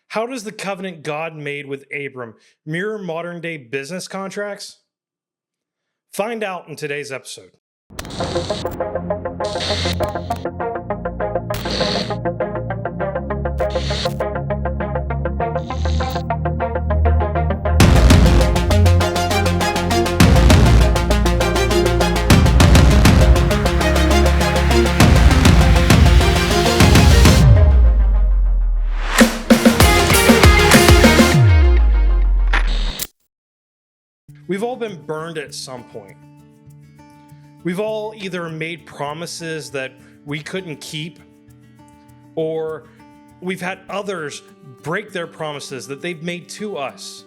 How does the covenant God made with Abram mirror modern day business contracts? Find out in today's episode. We've all been burned at some point. We've all either made promises that we couldn't keep, or we've had others break their promises that they've made to us.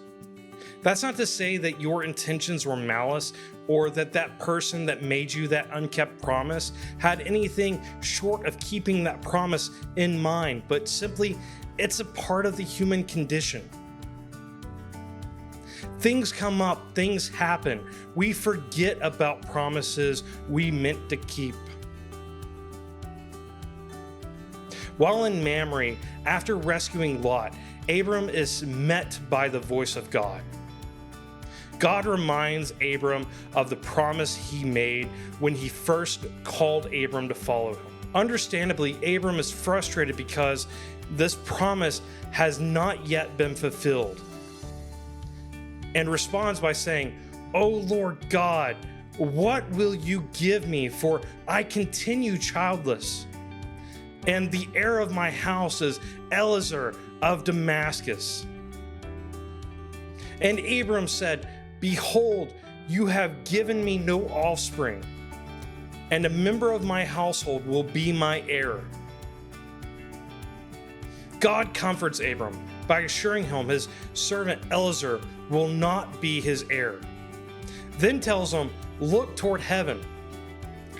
That's not to say that your intentions were malice or that that person that made you that unkept promise had anything short of keeping that promise in mind, but simply it's a part of the human condition. Things come up, things happen. We forget about promises we meant to keep. While in Mamre, after rescuing Lot, Abram is met by the voice of God. God reminds Abram of the promise he made when he first called Abram to follow him. Understandably, Abram is frustrated because this promise has not yet been fulfilled, and responds by saying, "O Lord God, what will you give me? For I continue childless, and the heir of my house is Eliezer of Damascus." And Abram said, "Behold, you have given me no offspring, and a member of my household will be my heir." God comforts Abram by assuring him his servant Eliezer will not be his heir. Then tells him, "Look toward heaven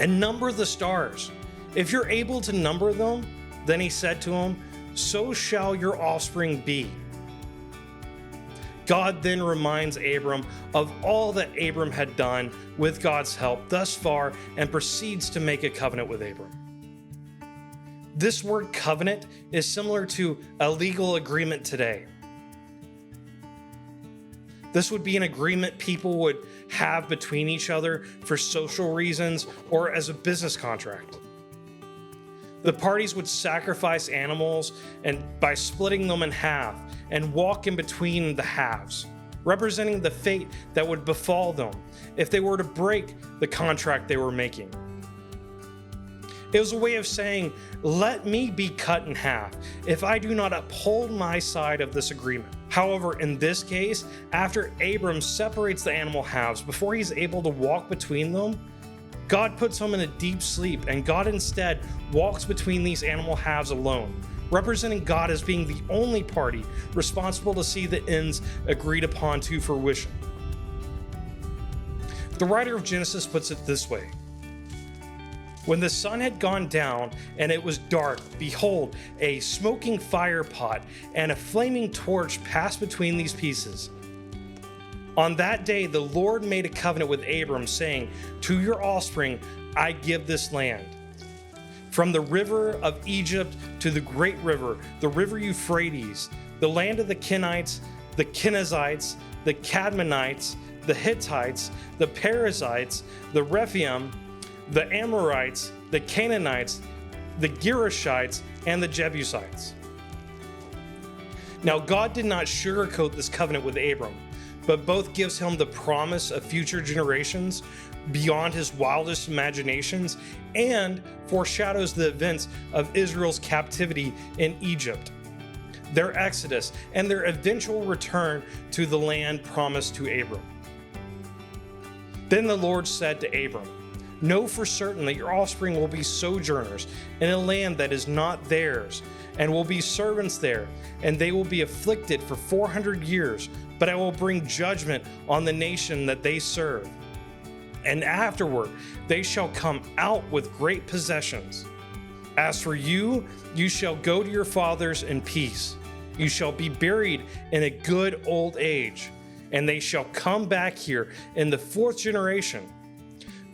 and number the stars. If you're able to number them," then he said to him, "so shall your offspring be." God then reminds Abram of all that Abram had done with God's help thus far and proceeds to make a covenant with Abram. This word covenant is similar to a legal agreement today. This would be an agreement people would have between each other for social reasons or as a business contract. The parties would sacrifice animals and by splitting them in half and walk in between the halves, representing the fate that would befall them if they were to break the contract they were making. It was a way of saying, "Let me be cut in half if I do not uphold my side of this agreement." However, in this case, after Abram separates the animal halves before he's able to walk between them, God puts him in a deep sleep, and God instead walks between these animal halves alone, representing God as being the only party responsible to see the ends agreed upon to fruition. The writer of Genesis puts it this way: "When the sun had gone down and it was dark, behold, a smoking fire pot and a flaming torch passed between these pieces. On that day the Lord made a covenant with Abram, saying, 'To your offspring I give this land. From the river of Egypt to the great river, the river Euphrates, the land of the Kenites, the Kenizzites, the Cadmonites, the Hittites, the Perizzites, the Rephaim, the Amorites, the Canaanites, the Girgashites, and the Jebusites.'" Now God did not sugarcoat this covenant with Abram, but both gives him the promise of future generations beyond his wildest imaginations and foreshadows the events of Israel's captivity in Egypt, their exodus, and their eventual return to the land promised to Abram. Then the Lord said to Abram, "Know for certain that your offspring will be sojourners in a land that is not theirs, and will be servants there, and they will be afflicted for 400 years, but I will bring judgment on the nation that they serve. And afterward they shall come out with great possessions. As for you, you shall go to your fathers in peace. You shall be buried in a good old age, and they shall come back here in the 4th generation.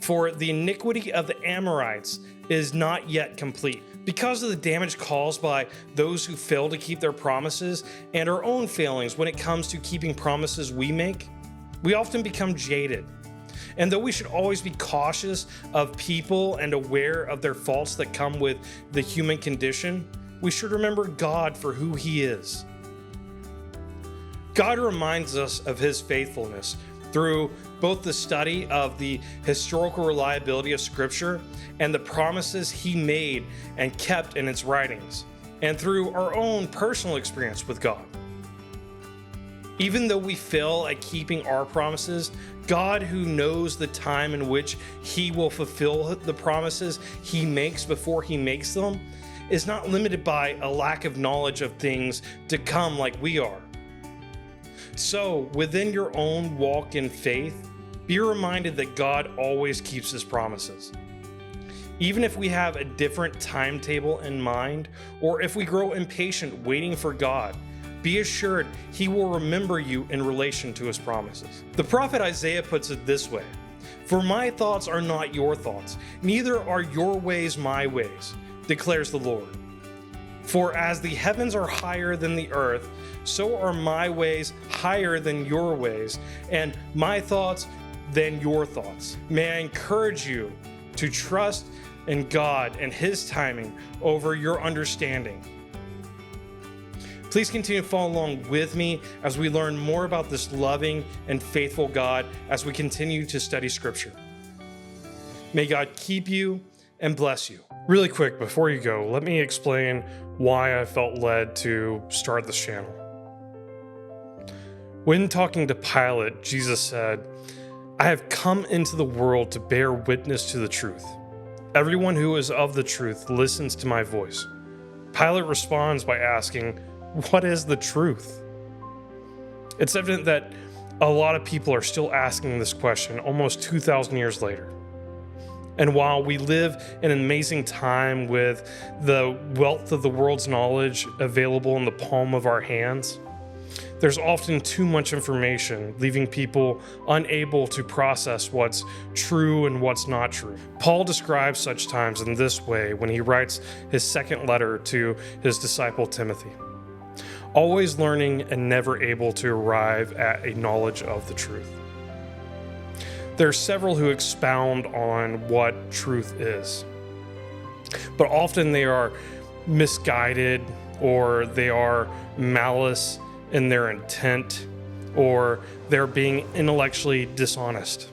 For the iniquity of the Amorites is not yet complete." Because of the damage caused by those who fail to keep their promises and our own failings when it comes to keeping promises we make, we often become jaded. And though we should always be cautious of people and aware of their faults that come with the human condition, we should remember God for who He is. God reminds us of His faithfulness through both the study of the historical reliability of Scripture and the promises He made and kept in its writings, and through our own personal experience with God. Even though we fail at keeping our promises, God, who knows the time in which He will fulfill the promises He makes before He makes them, is not limited by a lack of knowledge of things to come like we are. So, within your own walk in faith, be reminded that God always keeps His promises. Even if we have a different timetable in mind, or if we grow impatient waiting for God, be assured He will remember you in relation to His promises. The prophet Isaiah puts it this way: "For my thoughts are not your thoughts, neither are your ways my ways, declares the Lord. For as the heavens are higher than the earth, so are my ways higher than your ways, and my thoughts than your thoughts." May I encourage you to trust in God and His timing over your understanding. Please continue to follow along with me as we learn more about this loving and faithful God as we continue to study Scripture. May God keep you and bless you. Really quick, before you go, let me explain why I felt led to start this channel. When talking to Pilate, Jesus said, "I have come into the world to bear witness to the truth. Everyone who is of the truth listens to my voice." Pilate responds by asking, "What is the truth?" It's evident that a lot of people are still asking this question almost 2,000 years later. And while we live in an amazing time with the wealth of the world's knowledge available in the palm of our hands, there's often too much information, leaving people unable to process what's true and what's not true. Paul describes such times in this way when he writes his second letter to his disciple Timothy: "Always learning and never able to arrive at a knowledge of the truth." There are several who expound on what truth is, but often they are misguided, or they are malice in their intent, or they're being intellectually dishonest.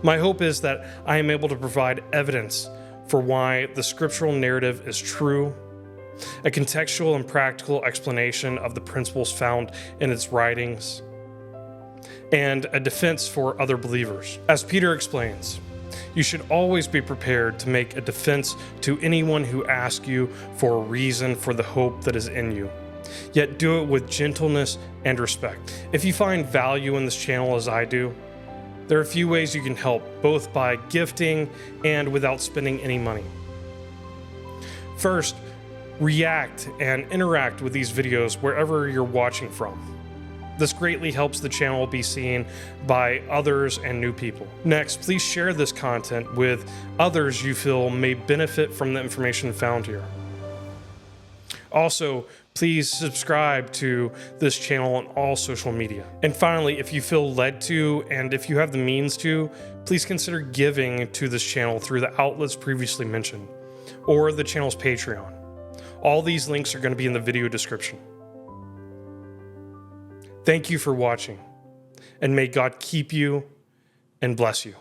My hope is that I am able to provide evidence for why the scriptural narrative is true, a contextual and practical explanation of the principles found in its writings, and a defense for other believers. As Peter explains, you should always be prepared to make a defense to anyone who asks you for a reason for the hope that is in you, yet do it with gentleness and respect. If you find value in this channel as I do, there are a few ways you can help, both by gifting and without spending any money. First, react and interact with these videos wherever you're watching from. This greatly helps the channel be seen by others and new people. Next, please share this content with others you feel may benefit from the information found here. Also, please subscribe to this channel on all social media. And finally, if you feel led to, and if you have the means to, please consider giving to this channel through the outlets previously mentioned, or the channel's Patreon. All these links are going to be in the video description. Thank you for watching, and may God keep you and bless you.